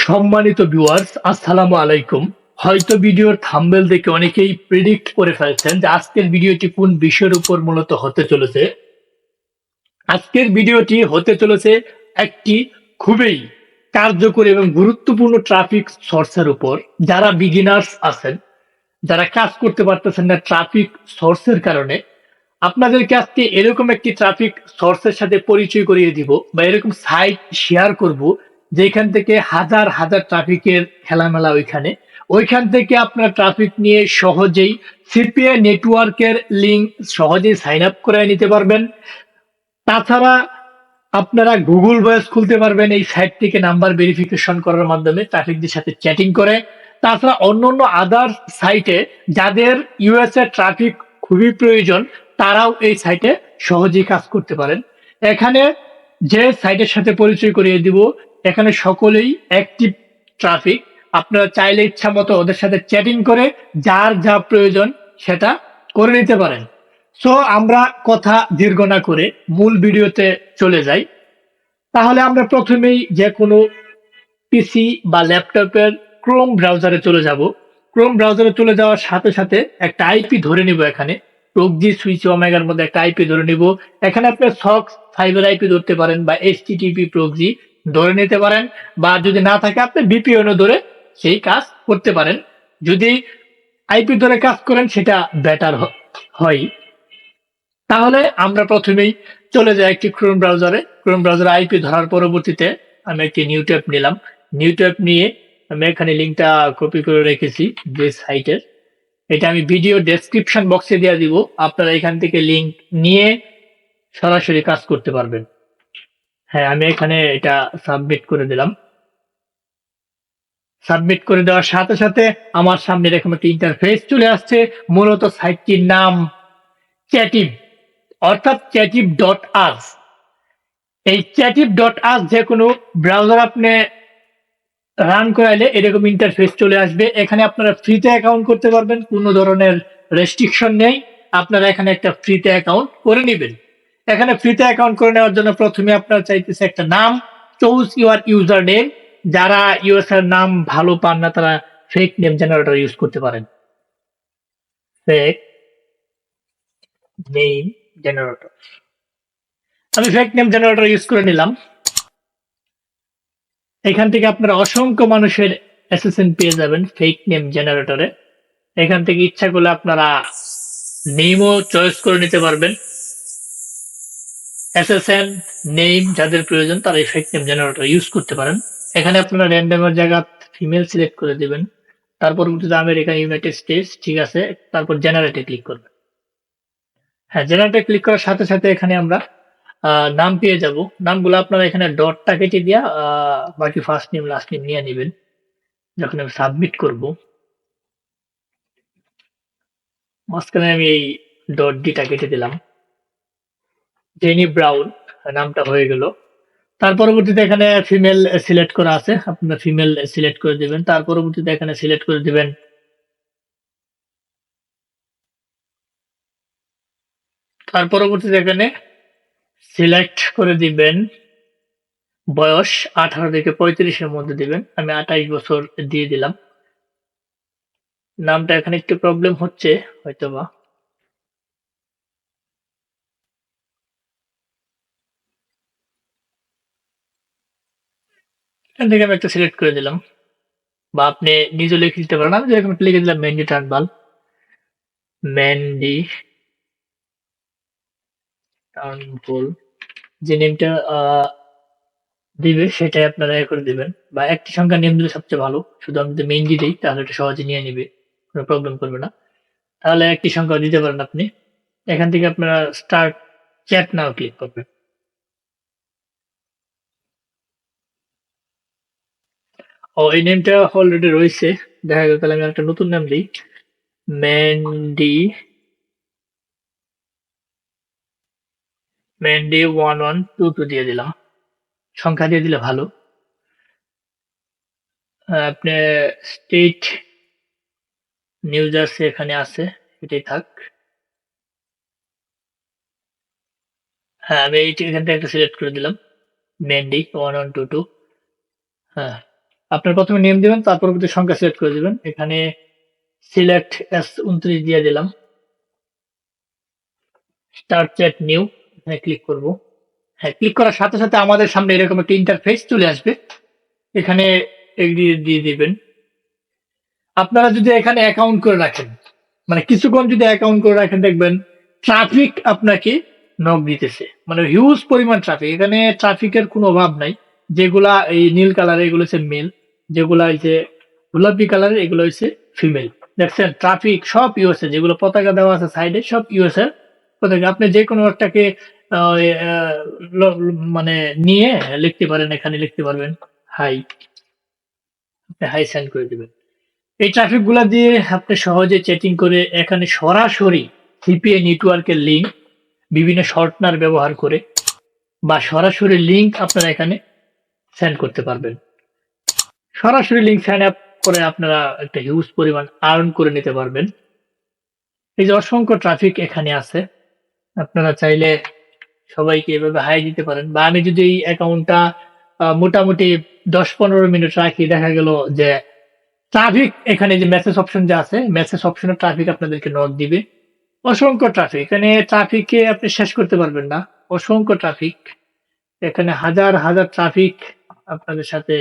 সম্মানিত ভিউয়ার্স, আসসালামু আলাইকুম। হয়তো ভিডিওর থাম্বনেল দেখে অনেকেই প্রেডিক্ট করে ফেলছেন যে আজকের ভিডিওটি কোন বিষয়ের উপর মূলত হতে চলেছে। আজকের ভিডিওটি হতে চলেছে একটি খুবই কার্যকরী এবং গুরুত্বপূর্ণ ট্রাফিক সোর্সের উপর। যারা বিগিনার্স আছেন, যারা কাজ করতে পারতেছেন না ট্রাফিক সোর্সের কারণে, আপনাদেরকে আজকে এরকম একটি ট্রাফিক সোর্সের সাথে পরিচয় করিয়ে দিব বা এরকম সাইট শেয়ার করব যেখান থেকে হাজার হাজার ট্রাফিকের খেলামেলা ওইখান থেকে আপনার ট্রাফিক নিয়ে সহজেই সিপিএ নেটওয়ার্কের লিঙ্ক সহজেই সাইন আপ করে নিতে পারবেন। তাছাড়া আপনারা গুগল ভয়েস খুলতে পারবেন এই সাইট থেকে নাম্বার ভেরিফিকেশন করার মাধ্যমে ট্রাফিকদের সাথে চ্যাটিং করে। তাছাড়া অন্যান্য আদার সাইটে যাদের ইউএস এর ট্রাফিক খুবই প্রয়োজন, তারাও এই সাইটে সহজেই কাজ করতে পারেন। এখানে যে সাইটের সাথে পরিচয় করিয়ে দিব, এখানে সকলেই অ্যাক্টিভ ট্রাফিক। আপনারা চাইলে ইচ্ছা মতো ওদের সাথে চ্যাটিং করে যার যা প্রয়োজন সেটা করে নিতে পারেন। সো আমরা কথা দীর্ঘ না করে মূল ভিডিওতে চলে যাই। তাহলে আমরা প্রথমেই যে কোনো পিসি বা ল্যাপটপের ক্রোম ব্রাউজারে চলে যাব। ক্রোম ব্রাউজারে চলে যাওয়ার সাথে সাথে একটা আইপি ধরে নিব। এখানে প্রক্সি সুইচ ওমেগার মধ্যে একটা আইপি ধরে নিব। এখানে আপনি সক্স 5 এর আইপি ধরতে পারেন বা এইচটিটিপি প্রক্সি ধরে নিতে পারেন, বা যদি না থাকে আপনি ভিপিএনও ধরে সেই কাজ করতে পারেন। যদি আইপি ধরে কাজ করেন সেটা বেটার হয়। তাহলে আমরা প্রথমেই চলে যাই একটি ক্রোম ব্রাউজারে। ক্রোম ব্রাউজারে আইপি ধরার পরবর্তীতে আমি একটি নিউ ট্যাব নিলাম। নিউ ট্যাব নিয়ে আমি এখানে লিঙ্কটা কপি করে রেখেছি যে সাইটের। এটা আমি ভিডিও ডেসক্রিপশন বক্সে দিয়ে দিব। আপনারা এখান থেকে লিঙ্ক নিয়ে সরাসরি কাজ করতে পারবেন। হ্যাঁ, আমি এখানে এটা সাবমিট করে দিলাম। সাবমিট করে দেওয়ার সাথে সাথে আমার সামনে এরকম একটা ইন্টারফেস চলে আসছে। মূলত সাইটটির নাম চ্যাটিভ, অর্থাৎ চ্যাটিভ.আস। এই চ্যাটিভ.আস যে কোনো ব্রাউজার আপনি রান করাইলে এরকম ইন্টারফেস চলে আসবে। এখানে আপনারা ফ্রিতে অ্যাকাউন্ট করতে পারবেন, কোনো ধরনের রেস্ট্রিকশন নেই। আপনারা এখানে একটা ফ্রিতে অ্যাকাউন্ট করে নেবেন। এখানে ফ্রিতে অ্যাকাউন্ট করে নেওয়ার জন্য প্রথমে আপনারা চাইতেছে একটা নাম, চুজ ইউর ইউজার নেম। যারা ইউএসএর নাম ভালো পান না তারা ফেক নেম জেনারেটর ইউজ করতে পারেন। ফেক নেম জেনারেটর, আমি ফেক নেম জেনারেটর ইউজ করে নিলাম। এখান থেকে আপনারা অসংখ্য মানুষের এসএসএন পেয়ে যাবেন ফেক নেম জেনারেটরে। এখান থেকে ইচ্ছা করলে আপনারা নেমও চয়েস করে নিতে পারবেন। এসএসএন নেম যাদের প্রয়োজন তারা এই ফেক নেম জেনারেটর ইউজ করতে পারেন। এখানে আপনারা র্যান্ডমের জায়গা ফিমেল সিলেক্ট করে দিবেন। তার পরবর্তীতে আমেরিকা, ইউনাইটেড স্টেটস, ঠিক আছে। তারপর জেনারেটে ক্লিক করবেন। হ্যাঁ, জেনারেটে ক্লিক করার সাথে সাথে এখানে আমরা নাম পেয়ে যাব। নামগুলো আপনারা এখানে ডটটা কেটে দিয়া বাকি ফার্স্ট নেম লাস্ট নেম নিয়ে নেবেন। যখন আমি সাবমিট করব, মাঝখানে আমি এই ডট ডিটা কেটে দিলাম। জেনি ব্রাউন নামটা হয়ে গেল। তার পরবর্তীতে এখানে ফিমেল সিলেক্ট করা আছে, আপনারা ফিমেল সিলেক্ট করে দিবেন। তার পরবর্তীতে এখানে সিলেক্ট করে দিবেন তার পরবর্তীতে এখানে সিলেক্ট করে দিবেন বয়স 18 থেকে 35 এর মধ্যে দিবেন। আমি 28 বছর দিয়ে দিলাম। নামটা এখানে একটু প্রবলেম হচ্ছে হয়তোবা। এখান থেকে আমি একটা সিলেক্ট করে দিলাম, বা আপনি নিজে লিখে দিতে পারেন। আমি যেরকম একটা লিখে দিলাম মেহেন্দি টানবাল। মেহেন্দি টানবুল, যে নেমটা দিবে সেটাই আপনারা করে দিবেন, বা একটি সংখ্যা নেম দিলে সবচেয়ে ভালো। শুধু আমি যদি মেহেন্দি দিই তাহলে এটা সহজে নিয়ে নিবে, কোনো প্রবলেম করবে না। তাহলে একটি সংখ্যা দিতে পারেন আপনি। এখান থেকে আপনারা স্টার্ট চ্যাট নাও ক্লিক করবেন। ও, এই নেমটা অলরেডি রয়েছে, দেখা গেল। তাহলে আমি একটা নতুন নাম দিই, মেহেন্দি মেহেন্দি 1122 দিয়ে দিলাম। সংখ্যা দিয়ে দিলে ভালো। আপনি স্টেট নিউ জার্সি এখানে আছে, এটাই থাক। হ্যাঁ, আমি এইটি এখান থেকে একটা সিলেক্ট করে দিলাম, মেহেন্দি 1122। হ্যাঁ, আপনার প্রথমে নেম দিবেন, তার পরবর্তী সংখ্যা সিলেক্ট করে দিবেন। এখানে সিলেক্ট S29 দিয়ে দিলাম। স্টার্ট চ্যাট নিউ, এখানে ক্লিক করব। হ্যাঁ, ক্লিক করার সাথে সাথে আমাদের সামনে এরকম একটা ইন্টারফেস চলে আসবে। এখানে এগ্রি দিয়ে দিবেন। আপনারা যদি এখানে অ্যাকাউন্ট করে রাখেন, মানে কিছুক্ষণ যদি অ্যাকাউন্ট করে রাখেন, দেখবেন ট্রাফিক আপনাকে নক দিতেছে, মানে হিউজ পরিমাণ ট্রাফিক। এখানে ট্রাফিকের কোনো অভাব নাই। যেগুলা এই নীল কালারের এগুলো হচ্ছে মেল, যেগুলা হচ্ছে গোলাপি কালারের এগুলো হচ্ছে ফিমেল। দেখছেন ট্রাফিক সব ইউএসএ, যেগুলো পতাকা দেওয়া আছে সাইডে সব ইউএসএ পতাকা। আপনি যে কোনো একটাকে মানে নিয়ে লিখতে পারেন, এখানে লিখতে পারবেন হাই, হাই সেন্ড করে দিবেন। এই ট্রাফিক গুলা দিয়ে আপনি সহজে চ্যাটিং করে এখানে সরাসরি সিপিএ নেটওয়ার্কের লিঙ্ক বিভিন্ন শর্টনার ব্যবহার করে বা সরাসরি লিঙ্ক আপনারা এখানে সেন্ড করতে পারবেন। সরাসরি লিঙ্ক সাইন আপ করে আপনারা একটা হিউজ পরিমাণ আর্ন করে নিতে পারবেন। এই যে অসংখ্য ট্রাফিক এখানে আছে, আপনারা চাইলে সবাইকে এভাবে হাই দিতে পারেন। বা আমি যদি এই অ্যাকাউন্টটা মোটামুটি 10-15 মিনিট রাখি, দেখা গেল যে ট্রাফিক এখানে যে মেসেজ অপশন যে আছে, মেসেজ অপশনে ট্রাফিক আপনাদেরকে নক দিবে। অসংখ্য ট্রাফিক, এখানে ট্রাফিককে আপনি শেষ করতে পারবেন না। অসংখ্য ট্রাফিক, এখানে হাজার হাজার ট্রাফিক আপনাদের সাথে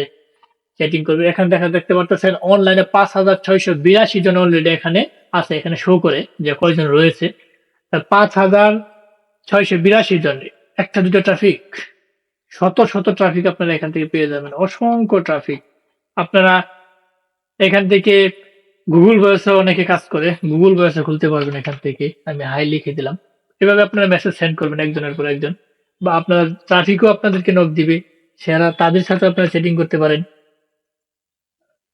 চ্যাটিং করবে। এখানে দেখতে পারতেছেন অনলাইনে 5,682 জন অলরেডি এখানে আছে, এখানে শো করে যে কয়জন রয়েছে। 5,682 জন, একটা দুটো ট্রাফিক, শত শত ট্রাফিক আপনারা এখান থেকে পেয়ে যাবেন। অসংখ্য ট্রাফিক। আপনারা এখান থেকে গুগল ভয়েসে অনেকে কাজ করে, গুগল ভয়েসে খুলতে পারবেন এখান থেকে। আমি হাই লিখে দিলাম। এভাবে আপনারা মেসেজ সেন্ড করবেন একজনের পর একজন, বা আপনার ট্রাফিকও আপনাদেরকে নক দিবে, সেরা তাদের সাথে আপনারা চ্যাটিং করতে পারেন,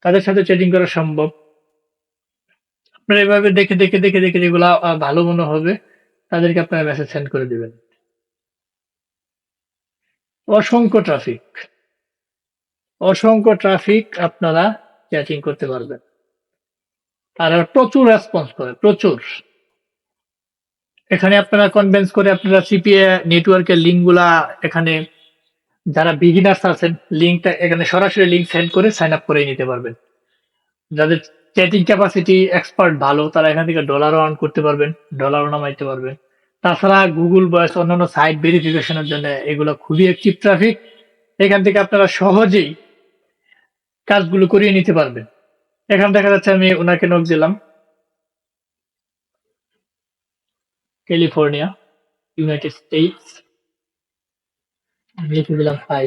তাদের সাথে চ্যাটিং করা সম্ভব। আপনারা এভাবে দেখে দেখে দেখে দেখে যেগুলা ভালো মনে হবে তাদেরকে আপনারা মেসেজ সেন্ড করে দিবেন। অসংখ্য ট্রাফিক, অসংখ্য ট্রাফিক আপনারা চ্যাটিং করতে পারবেন। আর প্রচুর রেসপন্স করে, প্রচুর। এখানে আপনারা কনভিন্স করে আপনারা সিপিএ নেটওয়ার্কের লিঙ্কগুলা এখানে যারা বিগিনার্স আছেন, লিঙ্কটা এখানে সরাসরি লিঙ্ক সেন্ড করে সাইন আপ করে নিতে পারবেন। যাদের চ্যাটিং ক্যাপাসিটি এক্সপার্ট ভালো, তারা এখান থেকে ডলারও আর্ন করতে পারবেন, ডলারও নামাইতে পারবেন। তাছাড়া গুগল ভয়েস অন্যান্য সাইট ভেরিফিকেশনের জন্য এগুলো খুবই অ্যাক্টিভ ট্রাফিক। এখান থেকে আপনারা সহজেই কাজগুলো করিয়ে নিতে পারবেন। এখানে দেখা যাচ্ছে আমি ওনাকে নক দিলাম, ক্যালিফোর্নিয়া, ইউনাইটেড স্টেটস, লিখে দিলাম হাই।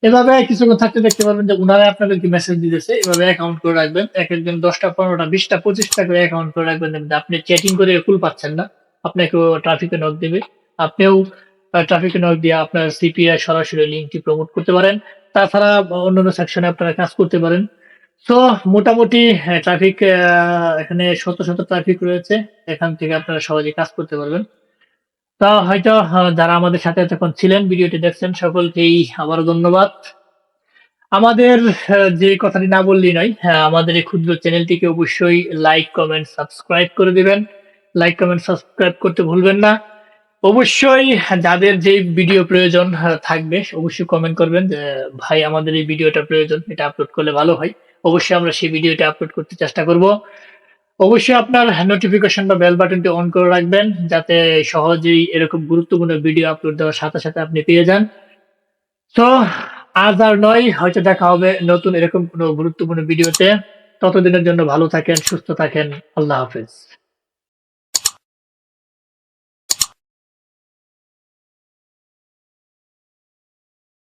এভাবে কিছুক্ষণ থাকতে দেখতে পারবেন যে উনারা আপনাদেরকে মেসেজ দিতেছে। এভাবে অ্যাকাউন্ট করে রাখবেন, এক একজন 10টা 15টা 20টা 25টা করে অ্যাকাউন্ট করে রাখবেন। আপনি চ্যাটিং করে ফুল পাচ্ছেন না, আপনাকেও ট্রাফিকে নক দেবে। আপনিও ট্রাফিকে নক দিয়ে আপনার সিপিআই সরাসরি লিঙ্কটি প্রমোট করতে পারেন। তাছাড়া অন্যান্য সেকশনে আপনারা কাজ করতে পারেন। তো মোটামুটি ট্রাফিক এখানে শত শত ট্রাফিক রয়েছে, এখান থেকে আপনারা সহজে কাজ করতে পারবেন। তা হয়তো যারা আমাদের সাথে এতক্ষণ ছিলেন, ভিডিওটি দেখছেন, সকলকেই আবারও ধন্যবাদ। আমাদের যে কথাটি না বললেই নয়, হ্যাঁ, আমাদের এই ক্ষুদ্র চ্যানেলটিকে অবশ্যই লাইক, কমেন্ট, সাবস্ক্রাইব করে দিবেন। লাইক, কমেন্ট, সাবস্ক্রাইব করতে ভুলবেন না। অবশ্যই যাদের যে ভিডিও প্রয়োজন থাকবে, অবশ্যই কমেন্ট করবেন যে ভাই আমাদের এই ভিডিওটা প্রয়োজন, এটা আপলোড করলে ভালো হয়। অবশ্যই আমরা সেই ভিডিওটা আপলোড করতে চেষ্টা করব। অবশ্যই আপনার নোটিফিকেশন বা বেল বাটনটি অন করে রাখবেন, যাতে সহজেই এরকম গুরুত্বপূর্ণ ভিডিও আপলোড দেওয়ার সাথে সাথে আপনি পেয়ে যান। তো আজ আর নয়, হয়তো দেখা হবে নতুন এরকম কোনো গুরুত্বপূর্ণ ভিডিওতে। ততদিনের জন্য ভালো থাকেন, সুস্থ থাকেন। আল্লাহ হাফেজ।